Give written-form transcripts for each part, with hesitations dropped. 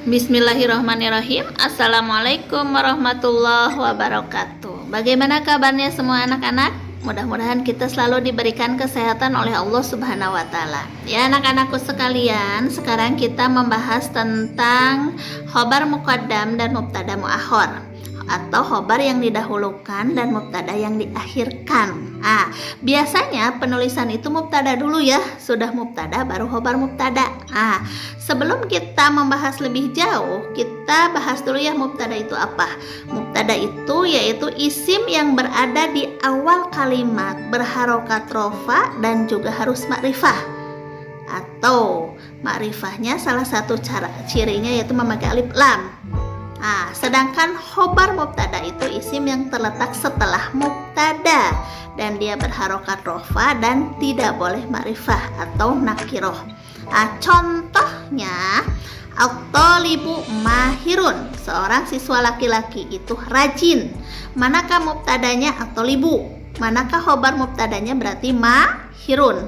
Bismillahirrahmanirrahim. Assalamualaikum warahmatullahi wabarakatuh. Bagaimana kabarnya semua anak-anak? Mudah-mudahan kita selalu diberikan kesehatan oleh Allah Subhanahu wa Ta'ala. Ya anak-anakku sekalian, sekarang kita membahas tentang khobar muqaddam dan mubtada muakhar, atau khobar yang didahulukan dan mubtada yang diakhirkan. Biasanya penulisan itu mubtada dulu ya, sudah mubtada baru khobar mubtada. Sebelum kita membahas lebih jauh, kita bahas dulu ya mubtada itu apa. Mubtada itu yaitu isim yang berada di awal kalimat, berharokat rofa dan juga harus makrifah. Atau makrifahnya salah satu cirinya yaitu memakai alif lam. Sedangkan khobar mubtada itu isim yang terletak setelah mubtada dan dia berharokat rofa dan tidak boleh makrifah atau nakiroh. Contohnya at-thalibu mahirun, seorang siswa laki-laki itu rajin. Manakah mubtadanya at-thalibu? Manakah khobar mubtadanya? Berarti mahirun.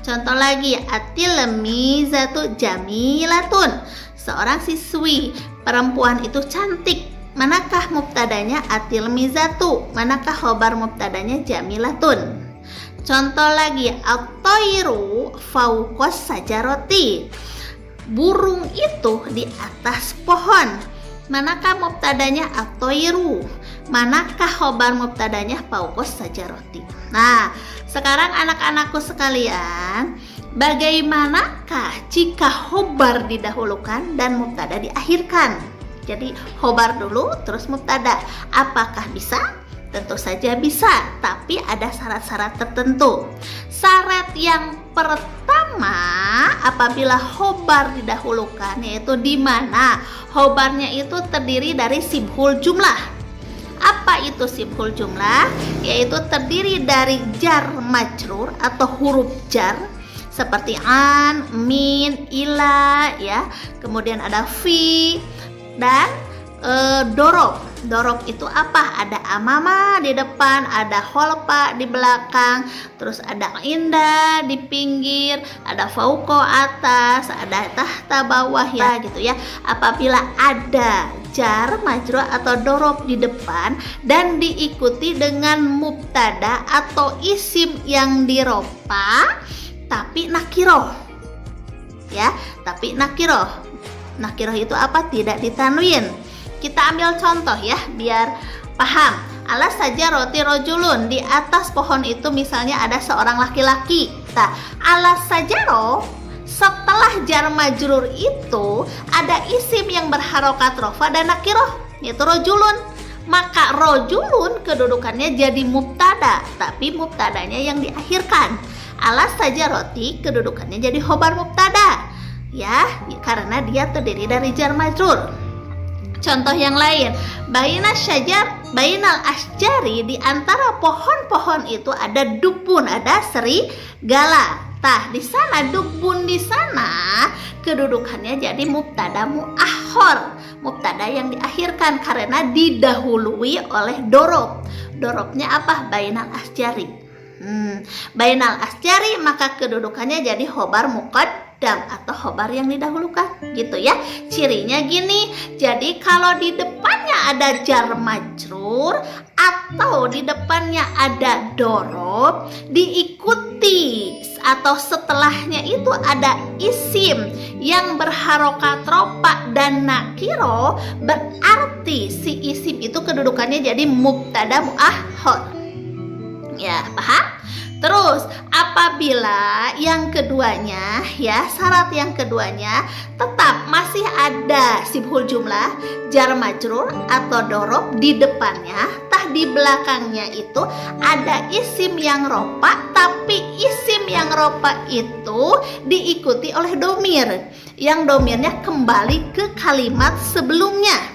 Contoh lagi, at-tilmizatu jamilatun, seorang siswi perempuan itu cantik. Manakah mubtadanya? At-tilmizatu. Manakah khobar mubtadanya? Jamilatun. Contoh lagi, at-thayru fawqas sajaroti, burung itu di atas pohon. Manakah mubtadanya? At-thayru. Manakah khobar mubtadanya? Fawqas sajaroti. Sekarang anak-anakku sekalian, bagaimanakah jika khobar didahulukan dan mubtada diakhirkan? Jadi khobar dulu terus mubtada. Apakah bisa? Tentu saja bisa, tapi ada syarat-syarat tertentu. Syarat yang pertama, apabila khobar didahulukan, yaitu di mana khobarnya itu terdiri dari sibhul jumlah. Apa itu sibhul jumlah? Yaitu terdiri dari jar majrur atau huruf jar seperti an, min, ila ya. Kemudian ada fi dan dorob. Dorob itu apa? Ada amama di depan, ada kholfa di belakang, terus ada inda di pinggir, ada fauqo atas, ada tahta bawah ya gitu ya. Apabila ada jar majrur atau dorob di depan dan diikuti dengan mubtada atau isim yang dirofa tapi nakiroh ya, tapi nakiroh itu apa? Tidak ditanwin. Kita ambil contoh ya biar paham. Alas saja roti rojulun, di atas pohon itu misalnya ada seorang laki-laki. Alas saja roh, setelah jar majrur itu ada isim yang berharokat rofa dan nakiroh yaitu rojulun. Maka rojulun kedudukannya jadi mubtada, tapi mubtadanya yang diakhirkan. Alas saja roti kedudukannya jadi khobar mubtada ya, karena dia terdiri dari jar majrur. Contoh yang lain, bainal asjari, di antara pohon-pohon itu ada dubun, ada serigala. Di sana dubun, di sana kedudukannya jadi mubtada muakhar, mubtada yang diakhirkan karena didahului oleh dorob. Dorobnya apa? Bainal asjari. Bainal asjari, maka kedudukannya jadi khobar muqaddam atau khobar yang didahulukan gitu ya. Cirinya gini, jadi kalau di depannya ada jar majrur atau di depannya ada dorob, diikuti atau setelahnya itu ada isim yang berharokat rofa dan nakiro, berarti si isim itu kedudukannya jadi mubtada muakhar. Ya, paham? Terus apabila yang keduanya ya, syarat yang keduanya tetap masih ada sibhul jumlah, jar majrur atau dorob di depannya, di belakangnya itu ada isim yang rofa, tapi isim yang rofa itu diikuti oleh domir, yang domirnya kembali ke kalimat sebelumnya.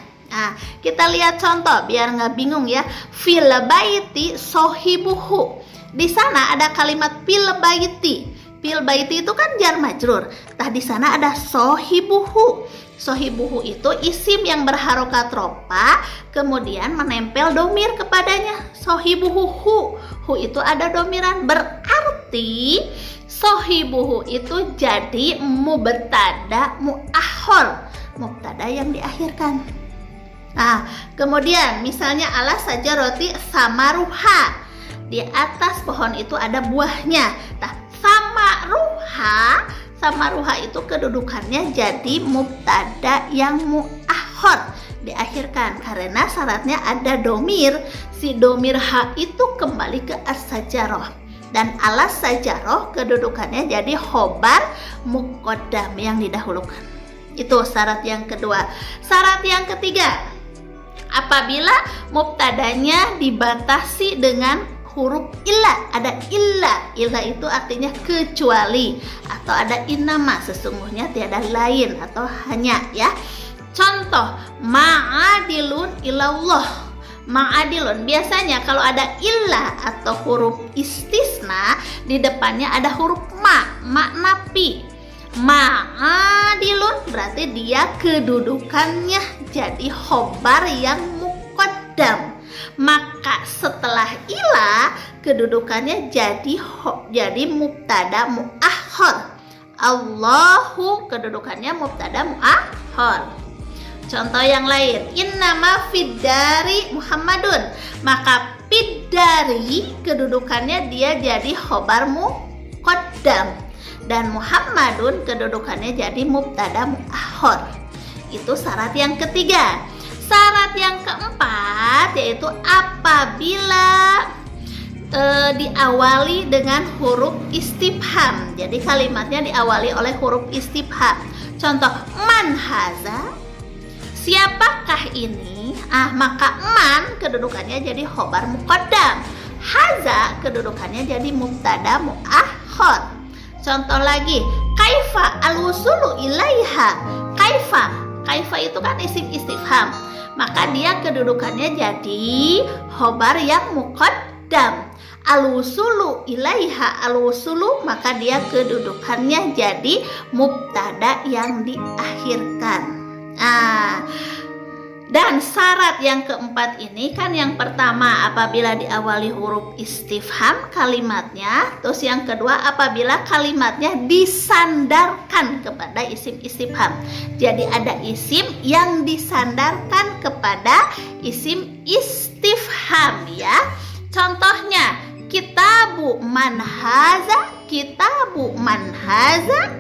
Kita lihat contoh biar nggak bingung ya. Fil baiti sohibuhu, di sana ada kalimat fil baiti. Fil baiti itu kan jar majrur. Di sana ada sohibuhu. Sohibuhu itu isim yang berharokat rofa, kemudian menempel domir kepadanya. Sohibuhu hu itu ada domiran, berarti sohibuhu itu jadi mubtada muakhar. mubtada yang diakhirkan. Nah, kemudian misalnya ala sajaroti samaruha, di atas pohon itu ada buahnya. Nah, samaruha itu kedudukannya jadi mubtada yang muakhor, diakhirkan karena syaratnya ada domir. Si domir ha itu kembali ke as-sajaroh, dan alas sajaroh kedudukannya jadi khobar muqaddam yang didahulukan. Itu syarat yang kedua. Syarat yang ketiga, apabila mubtadanya dibatasi dengan huruf illah. Ada illah itu artinya kecuali, atau ada innama, sesungguhnya tiada lain atau hanya, ya. Contoh, ma'adilun ilallah. Ma'adilun, biasanya kalau ada illah atau huruf istisna, di depannya ada huruf ma nafi. Ma'adilun berarti dia kedudukannya jadi khobar yang muqaddam. Maka setelah illah kedudukannya jadi mubtada muakhor. Allahu kedudukannya mubtada muakhor. Contoh yang lain, innama fiddari Muhammadun, maka fiddari kedudukannya dia jadi khobar muqaddam, dan Muhammadun kedudukannya jadi mubtada muakhor. Itu syarat yang ketiga. Syarat yang keempat yaitu apabila diawali dengan huruf istifham. Jadi kalimatnya diawali oleh huruf istifham. Contoh, man haza, siapakah ini? Maka man kedudukannya jadi khobar muqaddam, haza kedudukannya jadi mubtada muakhor. Contoh lagi, kaifa al-wusulu ilaiha. Kaifa itu kan isim istifham, maka dia kedudukannya jadi khobar yang muqaddam. Al-wusulu ilaiha, al-wusulu maka dia kedudukannya jadi mubtada yang diakhirkan. Dan syarat yang keempat ini kan yang pertama apabila diawali huruf istifham kalimatnya, terus yang kedua apabila kalimatnya disandarkan kepada isim istifham. Jadi ada isim yang disandarkan kepada isim istifham, ya. Contohnya, kitabu man haza, kitabu man haza.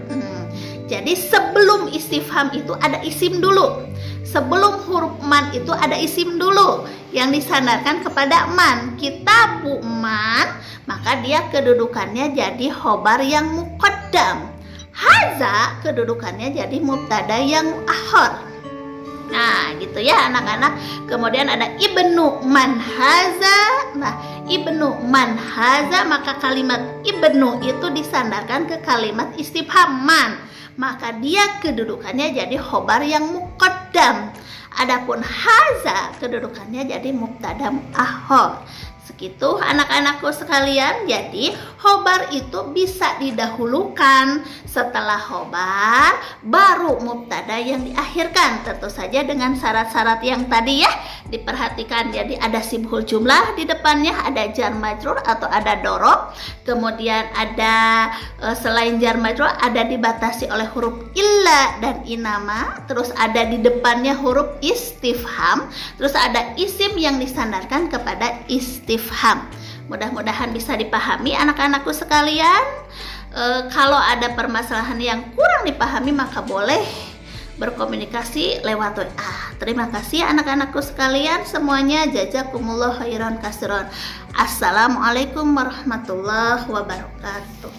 Jadi sebelum istifham itu ada isim dulu. Sebelum huruf man itu ada isim dulu yang disandarkan kepada man. Kitabu man, maka dia kedudukannya jadi khobar yang muqaddam. Haza kedudukannya jadi mubtada yang muakhor. Nah, gitu ya anak-anak. Kemudian ada ibnu man haza. Nah, ibnu man haza, maka kalimat ibnu itu disandarkan ke kalimat istifham man, maka dia kedudukannya jadi khobar yang muqaddam. Adapun haza kedudukannya jadi mubtada muakhor. Segitu anak-anakku sekalian. Jadi khobar itu bisa didahulukan, setelah khobar baru mubtada yang diakhirkan, tentu saja dengan syarat-syarat yang tadi ya diperhatikan. Jadi ada sibhul jumlah di depannya, ada jar majrur atau ada dorob, kemudian ada selain jar majrur ada dibatasi oleh huruf illa dan inama, terus ada di depannya huruf istifham, terus ada isim yang disandarkan kepada istifham. Mudah-mudahan bisa dipahami anak-anakku sekalian. Kalau ada permasalahan yang kurang dipahami maka boleh berkomunikasi lewat WA. Terima kasih anak-anakku sekalian semuanya. Jazakumullah khairan katsiran. Assalamualaikum warahmatullahi wabarakatuh.